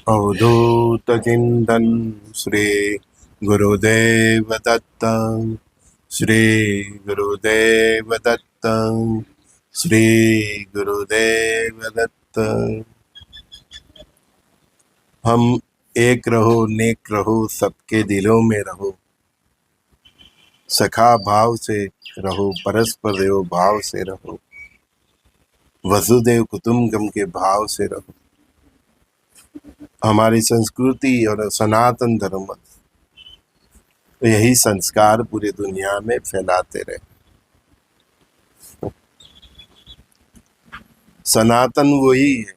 अवधूत चिंतन श्री गुरुदेव दत्त। श्री गुरुदेव दत्त। श्री गुरुदेव दत्त। हम एक रहो, नेक रहो, सबके दिलों में रहो, सखा भाव से रहो, परस्पर देव भाव से रहो, वसुदेव कुटुंबकम के भाव से रहो। हमारी संस्कृति और सनातन धर्म यही संस्कार पूरी दुनिया में फैलाते रहे। सनातन वही है,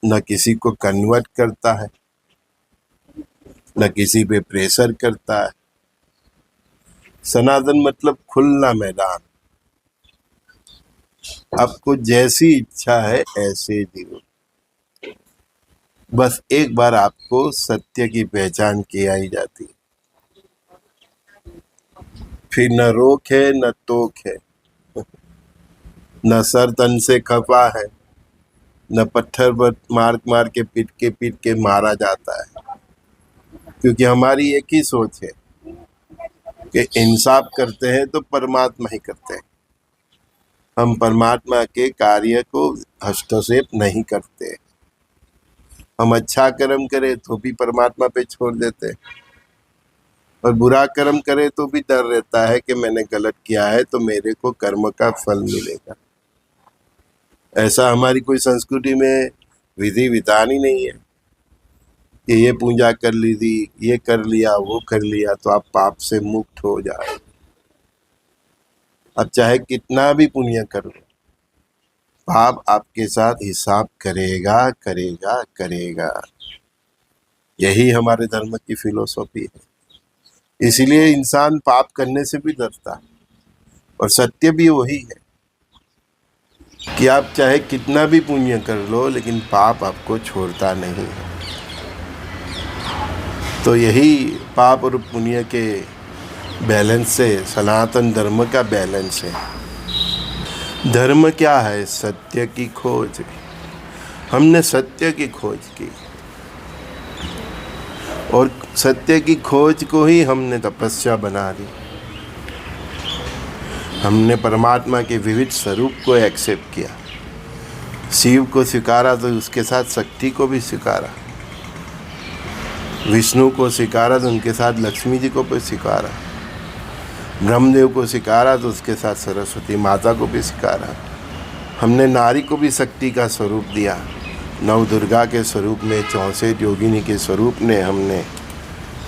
न किसी को कन्वर्ट करता है, न किसी पे प्रेशर करता है। सनातन मतलब खुला मैदान, आपको जैसी इच्छा है ऐसे जियो। बस एक बार आपको सत्य की पहचान की आई जाती है, फिर न रोक है न टोक है, न सर तन से खपा है, न पत्थर पर मार के पीट के मारा जाता है। क्योंकि हमारी एक ही सोच है कि इंसाफ करते हैं तो परमात्मा ही करते हैं। हम परमात्मा के कार्य को हस्तक्षेप नहीं करते। हम अच्छा कर्म करें तो भी परमात्मा पे छोड़ देते हैं, और बुरा कर्म करे तो भी डर रहता है कि मैंने गलत किया है तो मेरे को कर्म का फल मिलेगा। ऐसा हमारी कोई संस्कृति में विधि विधान ही नहीं है कि ये पूजा कर ली थी, ये कर लिया, वो कर लिया तो आप पाप से मुक्त हो जाए। अब चाहे कितना भी पुण्य कर लो, पाप आपके साथ हिसाब करेगा करेगा करेगा। यही हमारे धर्म की फिलोसॉफी है। इसीलिए इंसान पाप करने से भी डरता है, और सत्य भी वही है कि आप चाहे कितना भी पुण्य कर लो, लेकिन पाप आपको छोड़ता नहीं है। तो यही पाप और पुण्य के बैलेंस से सनातन धर्म का बैलेंस है। धर्म क्या है? सत्य की खोज। हमने सत्य की खोज की, और सत्य की खोज को ही हमने तपस्या बना दी। हमने परमात्मा के विविध स्वरूप को एक्सेप्ट किया। शिव को स्वीकारा तो उसके साथ शक्ति को भी स्वीकारा, विष्णु को स्वीकारा तो उनके साथ लक्ष्मी जी को भी स्वीकारा, ब्रह्मदेव को स्वीकारा तो उसके साथ सरस्वती माता को भी स्वीकारा। हमने नारी को भी शक्ति का स्वरूप दिया, नव दुर्गा के स्वरूप में, 64 योगिनी के स्वरूप ने हमने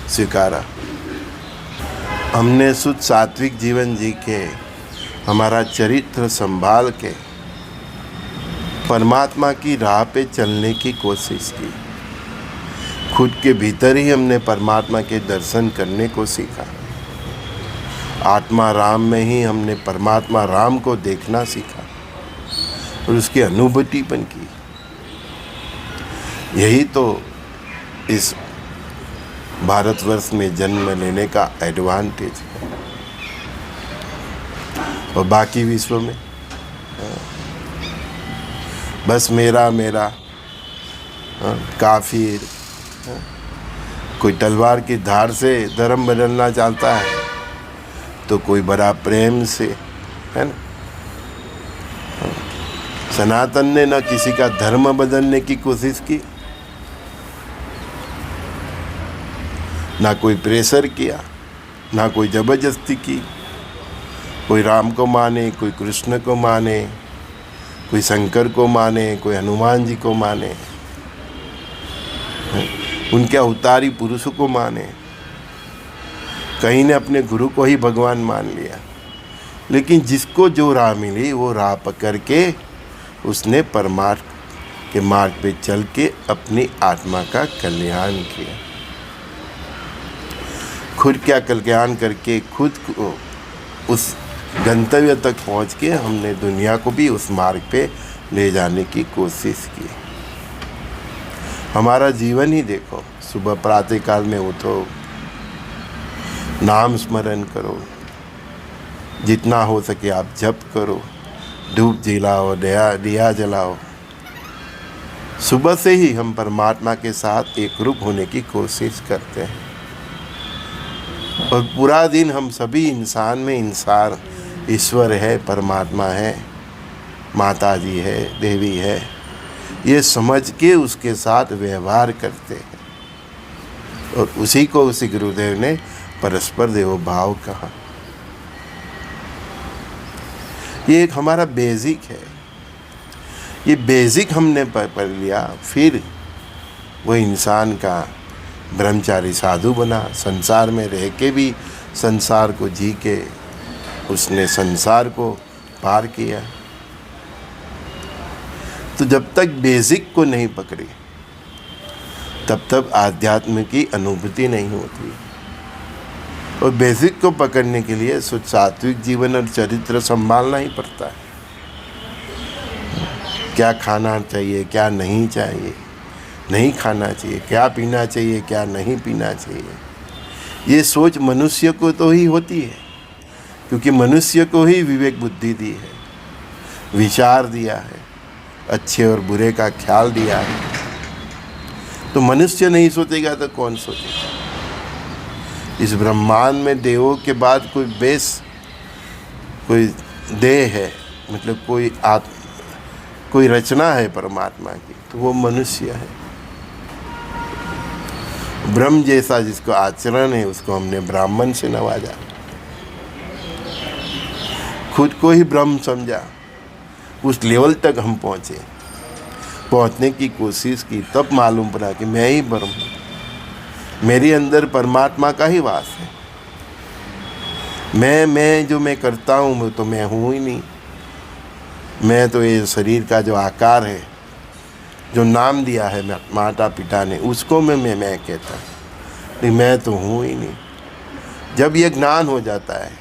स्वीकारा। हमने शुद्ध सात्विक जीवन जी के, हमारा चरित्र संभाल के परमात्मा की राह पे चलने की कोशिश की। खुद के भीतर ही हमने परमात्मा के दर्शन करने को सीखा। आत्मा राम में ही हमने परमात्मा राम को देखना सीखा और उसकी अनुभूति बन की। यही तो इस भारतवर्ष में जन्म लेने का एडवांटेज है। और बाकी विश्व में बस मेरा मेरा काफिर, कोई तलवार की धार से धर्म बदलना चाहता है तो कोई बड़ा प्रेम से, है ना। सनातन ने न किसी का धर्म बदलने की कोशिश की, ना कोई प्रेशर किया, ना कोई जबरदस्ती की। कोई राम को माने, कोई कृष्ण को माने, कोई शंकर को माने, कोई हनुमान जी को माने, उनके अवतारी पुरुषों को माने। कहीं ने अपने गुरु को ही भगवान मान लिया। लेकिन जिसको जो राह मिली वो राह पकड़ के उसने परमार्थ के मार्ग पे चल के अपनी आत्मा का कल्याण किया। खुद क्या कल्याण करके खुद को उस गंतव्य तक पहुंच के हमने दुनिया को भी उस मार्ग पे ले जाने की कोशिश की। हमारा जीवन ही देखो, सुबह प्रातः काल में उठो, नाम स्मरण करो, जितना हो सके आप जप करो, धूप जलाओ, दिया जलाओ, सुबह से ही हम परमात्मा के साथ एक रूप होने की कोशिश करते हैं और पूरा दिन हम सभी इंसान में इंसान ईश्वर है, परमात्मा है, माता जी है, देवी है, ये समझ के उसके साथ व्यवहार करते हैं और उसी को उसी गुरुदेव ने परस्पर देवो भाव कहा। ये एक हमारा बेसिक है, ये बेसिक हमने पढ़ लिया, फिर वो इंसान का ब्रह्मचारी साधु बना, संसार में रह के भी संसार को जी के उसने संसार को पार किया। तो जब तक बेसिक को नहीं पकड़ी तब तक आध्यात्म की अनुभूति नहीं होती और बेसिक को पकड़ने के लिए सात्विक जीवन और चरित्र संभालना ही पड़ता है। क्या खाना चाहिए, क्या नहीं चाहिए, नहीं खाना चाहिए, क्या पीना चाहिए, क्या नहीं पीना चाहिए, ये सोच मनुष्य को तो ही होती है क्योंकि मनुष्य को ही विवेक बुद्धि दी है, विचार दिया है, अच्छे और बुरे का ख्याल दिया है। तो मनुष्य नहीं सोचेगा तो कौन सोचेगा। इस ब्रह्मांड में देवों के बाद कोई देह है, मतलब कोई रचना है परमात्मा की, तो वो मनुष्य है। ब्रह्म जैसा जिसको आचरण है उसको हमने ब्राह्मण से नवाजा, खुद को ही ब्रह्म समझा, उस लेवल तक हम पहुंचने की कोशिश की, तब मालूम पड़ा कि मैं ही ब्रह्म हूँ, मेरे अंदर परमात्मा का ही वास है। मैं जो मैं करता हूँ वो तो मैं हूँ ही नहीं। मैं तो ये शरीर का जो आकार है, जो नाम दिया है माता पिता ने, उसको मैं कहता हूँ, लेकिन मैं तो हूँ ही नहीं। जब ये ज्ञान हो जाता है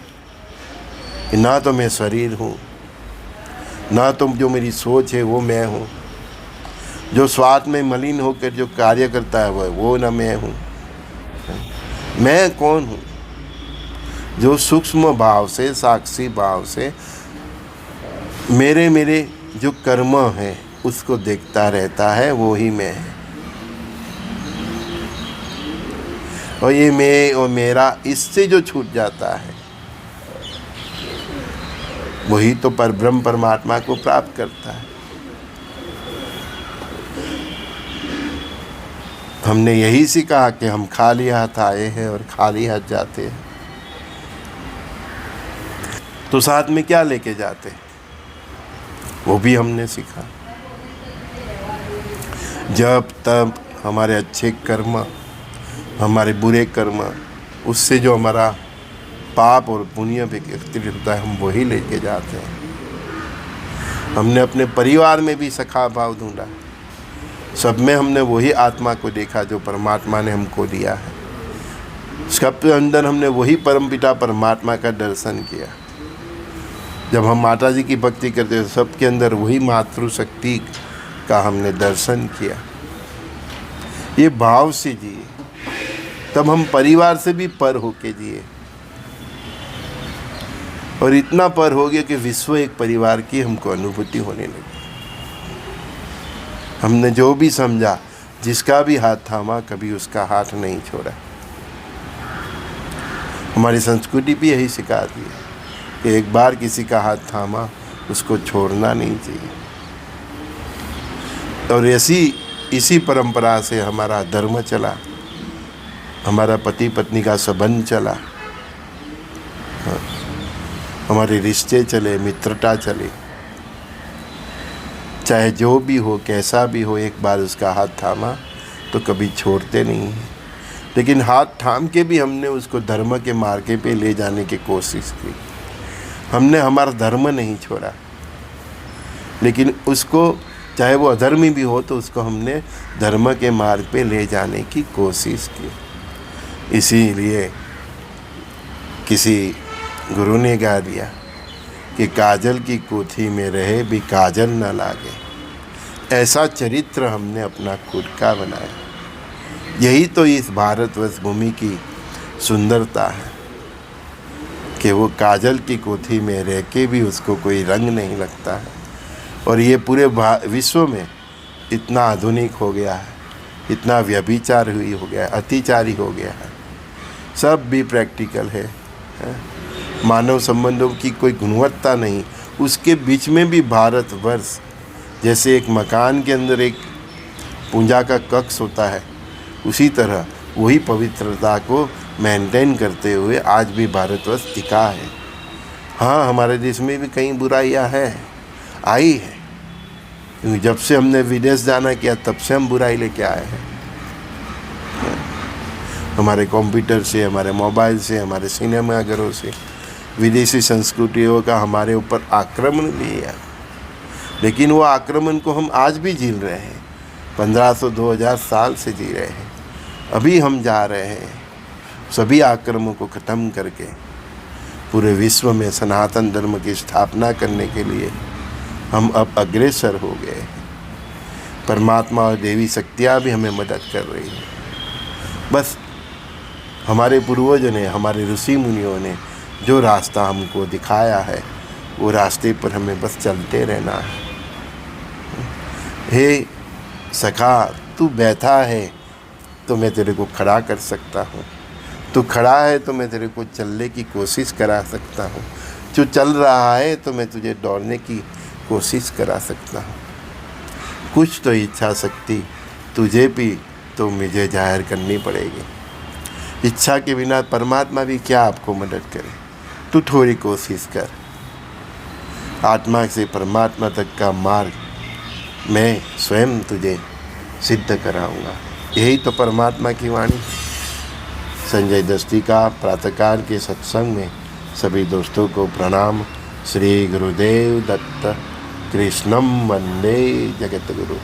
कि ना तो मैं शरीर हूँ, ना तो जो मेरी सोच है वो मैं हूँ, जो स्वार्थ में मलिन होकर जो कार्य करता है वो ना मैं हूँ, मैं कौन हूँ? जो सूक्ष्म भाव से, साक्षी भाव से मेरे जो कर्म है उसको देखता रहता है, वो ही मैं है। और ये मैं और मेरा इससे जो छूट जाता है वही तो परब्रह्म परमात्मा को प्राप्त करता है। हमने यही सीखा कि हम खाली हाथ आए हैं और खाली हाथ जाते हैं, तो साथ में क्या लेके जाते हैं वो भी हमने सीखा। जब तब हमारे अच्छे कर्म, हमारे बुरे कर्म, उससे जो हमारा पाप और पुण्य भी एकत्रित होता है, हम वही लेके जाते हैं। हमने अपने परिवार में भी सखा भाव ढूंढा, सब में हमने वही आत्मा को देखा जो परमात्मा ने हमको दिया है। सबके अंदर हमने वही परमपिता परमात्मा का दर्शन किया। जब हम माता जी की भक्ति करते हैं सबके अंदर वही मातृशक्ति का हमने दर्शन किया। ये भाव से जिए, तब हम परिवार से भी पर होके जिए और इतना पर हो गया कि विश्व एक परिवार की हमको अनुभूति होने लगी। हमने जो भी समझा, जिसका भी हाथ थामा, कभी उसका हाथ नहीं छोड़ा। हमारी संस्कृति भी यही सिखाती है कि एक बार किसी का हाथ थामा उसको छोड़ना नहीं चाहिए। और इसी परंपरा से हमारा धर्म चला, हमारा पति पत्नी का संबंध चला, हमारे रिश्ते चले, मित्रता चले। चाहे जो भी हो, कैसा भी हो, एक बार उसका हाथ थामा तो कभी छोड़ते नहीं हैं। लेकिन हाथ थाम के भी हमने उसको धर्म के मार्ग पे ले जाने की कोशिश की। हमने हमारा धर्म नहीं छोड़ा, लेकिन उसको चाहे वो अधर्मी भी हो तो उसको हमने धर्म के मार्ग पे ले जाने की कोशिश की। इसीलिए किसी गुरु ने गा दिया कि काजल की कोठी में रहे भी काजल न लागे। ऐसा चरित्र हमने अपना खुद का बनाया। यही तो इस भारतवर्ष भूमि की सुंदरता है कि वो काजल की कोठी में रह के भी उसको कोई रंग नहीं लगता है। और ये पूरे विश्व में इतना आधुनिक हो गया है, इतना व्यभिचार हुई हो गया है, अतिचारी हो गया है, सब भी प्रैक्टिकल है। मानव संबंधों की कोई गुणवत्ता नहीं। उसके बीच में भी भारतवर्ष जैसे एक मकान के अंदर एक पूजा का कक्ष होता है, उसी तरह वही पवित्रता को मेंटेन करते हुए आज भी भारतवर्ष टिका है। हाँ, हमारे देश में भी कई बुराइयां आई है, क्योंकि जब से हमने विदेश जाना किया तब से हम बुराई लेके आए हैं। हमारे कंप्यूटर से, हमारे मोबाइल से, हमारे सिनेमाघरों से विदेशी संस्कृतियों का हमारे ऊपर आक्रमण भी है। लेकिन वो आक्रमण को हम आज भी झेल रहे हैं, 1500-2000 साल से जी रहे हैं। अभी हम जा रहे हैं सभी आक्रमणों को ख़त्म करके पूरे विश्व में सनातन धर्म की स्थापना करने के लिए हम अब अग्रसर हो गए हैं। परमात्मा और देवी शक्तियाँ भी हमें मदद कर रही हैं। बस हमारे पूर्वजों ने, हमारे ऋषि मुनियों ने जो रास्ता हमको दिखाया है, वो रास्ते पर हमें बस चलते रहना है। हे सखा, तू बैठा है तो मैं तेरे को खड़ा कर सकता हूँ, तू खड़ा है तो मैं तेरे को चलने की कोशिश करा सकता हूँ, तू चल रहा है तो मैं तुझे दौड़ने की कोशिश करा सकता हूँ। कुछ तो इच्छा शक्ति तुझे भी तो मुझे जाहिर करनी पड़ेगी। इच्छा के बिना परमात्मा भी क्या आपको मदद करे। तू थोड़ी कोशिश कर। आत्मा से परमात्मा तक का मार्ग मैं स्वयं तुझे सिद्ध कराऊंगा। यही तो परमात्मा की वाणी। संजय दस्ती का प्रातःकाल के सत्संग में सभी दोस्तों को प्रणाम। श्री गुरुदेव दत्त। कृष्णम वंदे जगत गुरु।